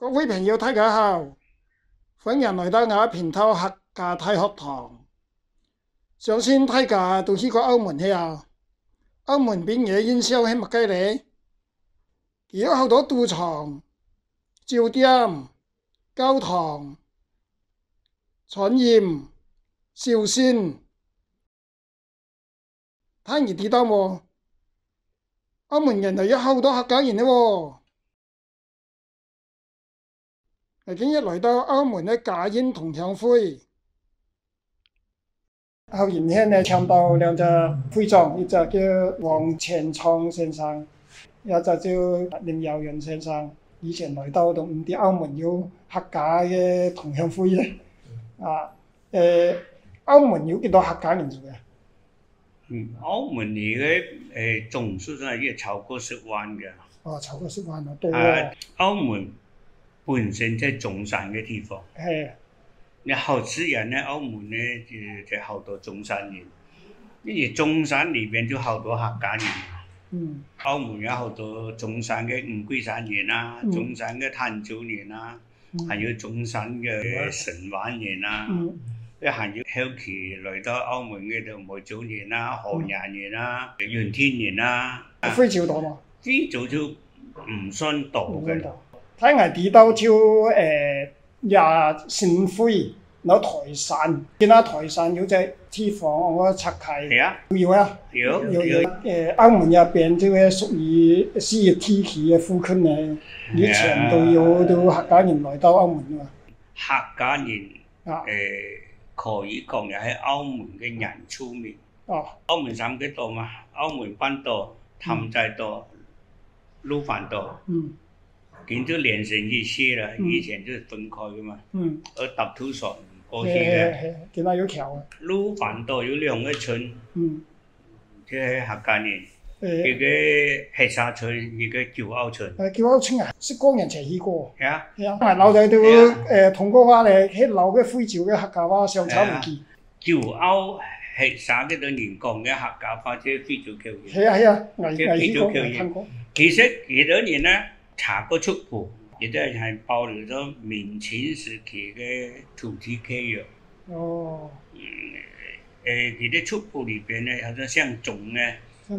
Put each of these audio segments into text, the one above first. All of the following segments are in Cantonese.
各位朋友，大家好，歡迎來到我片頭客家大學堂。相信大家都去過澳門去啊？澳門俾人印象係乜嘅呢？有好多賭場、酒店、教堂、餐飲、小店。睇你知道冇？澳門人就有好多客家人嘅喎。今日來到澳門嘅家宴同鄉會，後面呢請到兩隻會長，一隻叫黃前創先生，一隻叫林耀元先生。以前來到都唔知澳門有客家嘅同鄉會咧。澳門有幾多客家人住嘅？澳門而家總數上係超過10萬嘅。超過10萬啊，多喎。澳門本身在中山嘅地方，你好自然呢，澳門呢就好多中山人，因為中山裏邊就好多客家人。澳門有好多中山嘅五桂山人啊，中山嘅潭州人啊，還有中山嘅神灣人啊，還有後期來到澳門嘅就梅州人啊、河南人啊、元天人啊。非洲多嘛？非洲就唔算多嘅。睇我知道就廿善會，然後台山，見到台山有隻地方我拆開。係啊。有啊。有。澳門入邊就係屬於事業體系嘅附近咧，以前都有客家人來到澳門㗎嘛。客家人可以講又係澳門嘅人出名。澳門三個島嘛，澳門半島、氹仔島、路環島。咁就連成一線啦，以前就分開㗎嘛。而搭土船過去嘅。見到有橋啊。路環島有2個村，即係客家人，一個黑沙村，一個九澳村。九澳村啊，是過年前去過。係啊。係啊，老仔都通過話咧，喺老嘅非洲嘅客家話相差唔幾。九澳黑沙嗰度人講嘅客家話即係非洲口音。係啊，我非洲口音。其實幾多年咧？查過族譜，亦都係保留咗明清時期嘅土地契約。佢啲族譜裏邊咧，有啲相中咧，又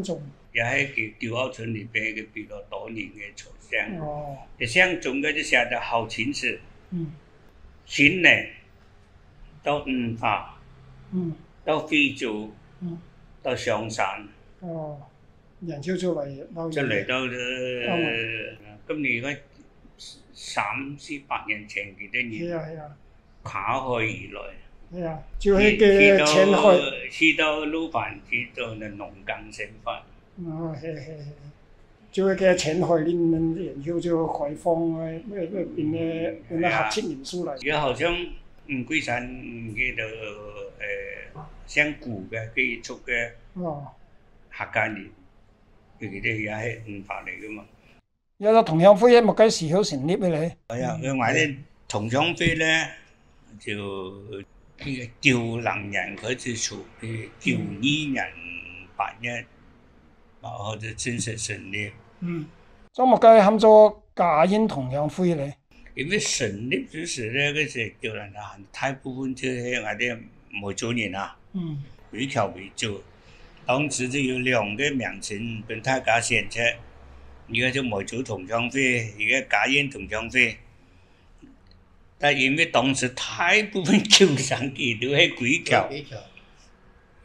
係九澳村裏邊嘅比較多年嘅出相。相中嘅就寫到後秦時，新嚟到五華，到非洲，到上山。人潮就嚟到今年嗰300-400年前幾多年，跨海而來，就係嘅前海，去到路環去做農耕生活。就係嘅前海人潮就開放變嘅合適元素嚟。而家好像五桂山嗰度上古嘅基礎嘅客家人。佢哋也係五華嚟噶嘛？有個同鄉會喺乜嘅時候成立嘅咧？係啊，另外咧同鄉會咧就呢個潮南人開始做嘅92年8月，然後就正式成立。咁乜嘅喊做家宴同鄉會咧？因為成立之時咧，嗰時潮南人大部分就係我哋梅州人啊，回僑為主。當時就有2個名稱俾大家選擇，一個就梅州同鄉會，一個家宴同鄉會。但因為當時大部分僑生佢都係回僑，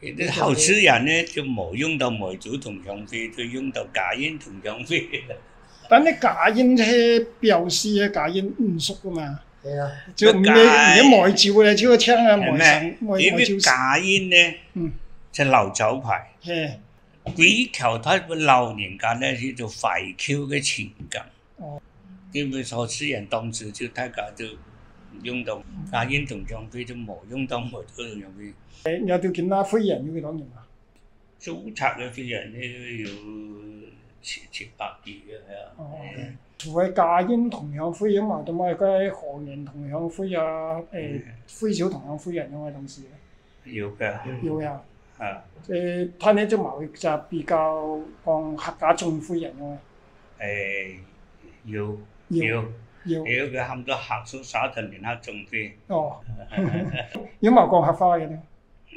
啲後世人呢就冇用到梅州同鄉會，就用到家宴同鄉會。但你家宴係表示嘅家宴唔熟噶嘛？係啊，就唔係梅州咧，就請啊梅省因為家宴呢就老招牌。回僑他老年間咧係做懷舊嘅情感，因為後世人當時就大家就用到家宴同鄉會，就冇用到梅州同鄉會。有條件啦，會員有幾多人啊？註冊嘅會員咧有700幾嘅係啊。除咗家宴同鄉會咁嘛，同埋嗰啲河源同鄉會啊，非洲同鄉會人咁嘅東西咧。有嘅。有呀。睇呢隻毛就比較講客家總會人嘅。有，要佢冚到客數沙屯連客仲啲。哦，有冇講客家嘅咧？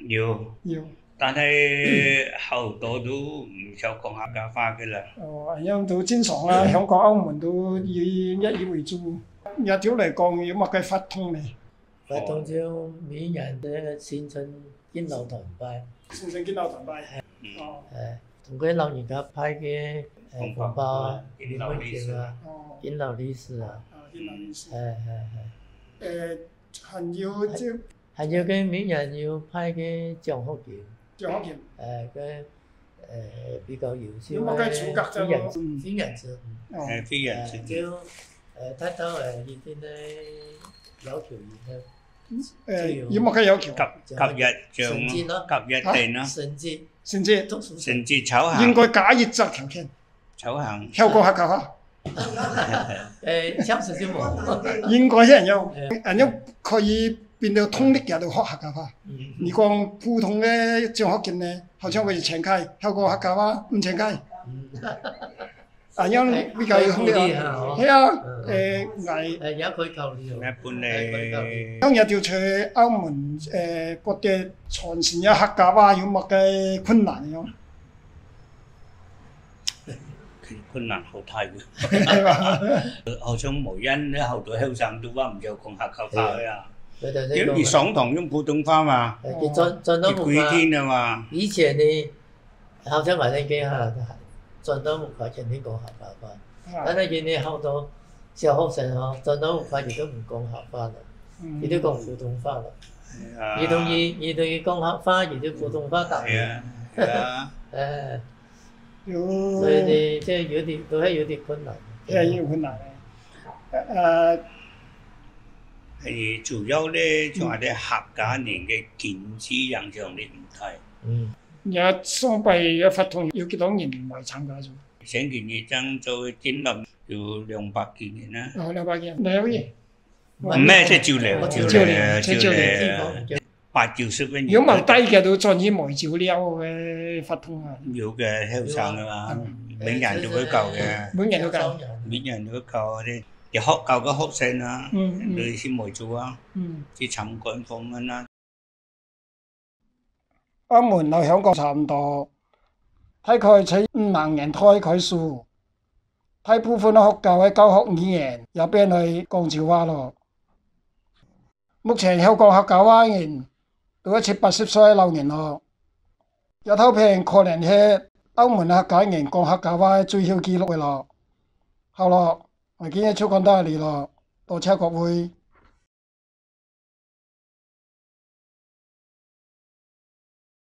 要，但係好多都唔想講客家話嘅啦。哦，因為都正常啦，香港、澳門都以粵語為主。日條嚟講有乜嘅法通咧？法通就每人嘅新春敬老團拜。新春敬老團拜。哦。同佢老人家派嘅紅包啊、年會獎啊、敬老利是啊。敬老利是。還有嘅每人要派嘅獎學金。獎學金。比較優秀嘅非人子。非人子。就睇到呢啲咧有條件咧。有乜嘅要求？及日獎咯，及日定咯。甚至炒行。應該加熱則條件。炒行。香港客家話。暫時就冇。應該係人有可以變到通力嘅度學客家話。你講普通嘅獎學金咧，好像佢1000塊，香港客家話5000塊。因為比較通力啊。係啊，有佢夠料。一般咧。當日就去澳門覺得傳承一客家話有乜嘅困難樣？困難好大嘅，好像無因咧，好多後生都話唔想講客家話啊。因為上堂用普通話嘛，幾天啊嘛。以前你後生話你幾下，賺到5塊錢你講客家話，但係現在好多小學生哦，賺到5塊錢都唔講客話啦，佢都講普通話啦。兒童講客話，兒童普通話答。係啊。所以你即係有啲困難。係有困難係主要咧，仲係啲客家人嘅經濟影響力唔大。而雙幣嘅法通有幾多人嚟參加咗？成件嘢爭做建立要200幾人啦。200幾人，你有嘢？唔咩即係照料。8-90蚊。如果冇低嘅都專業賣照料嘅法通啊。有嘅後生啊嘛，每人都會夠嘅。每人都夠。每人都夠啲，又學夠個學生啊，你先賣做啊，啲參觀訪問啊。澳門同香港差唔多，大概才5萬人開書，大部分都學教嘅教學語言又變去講潮話咯。目前香港客家話人到70、80歲老年咯，有頭片可能係澳門客家人講客家話最後記錄嘅咯。好咯，我今日出講到呢度，多謝各位。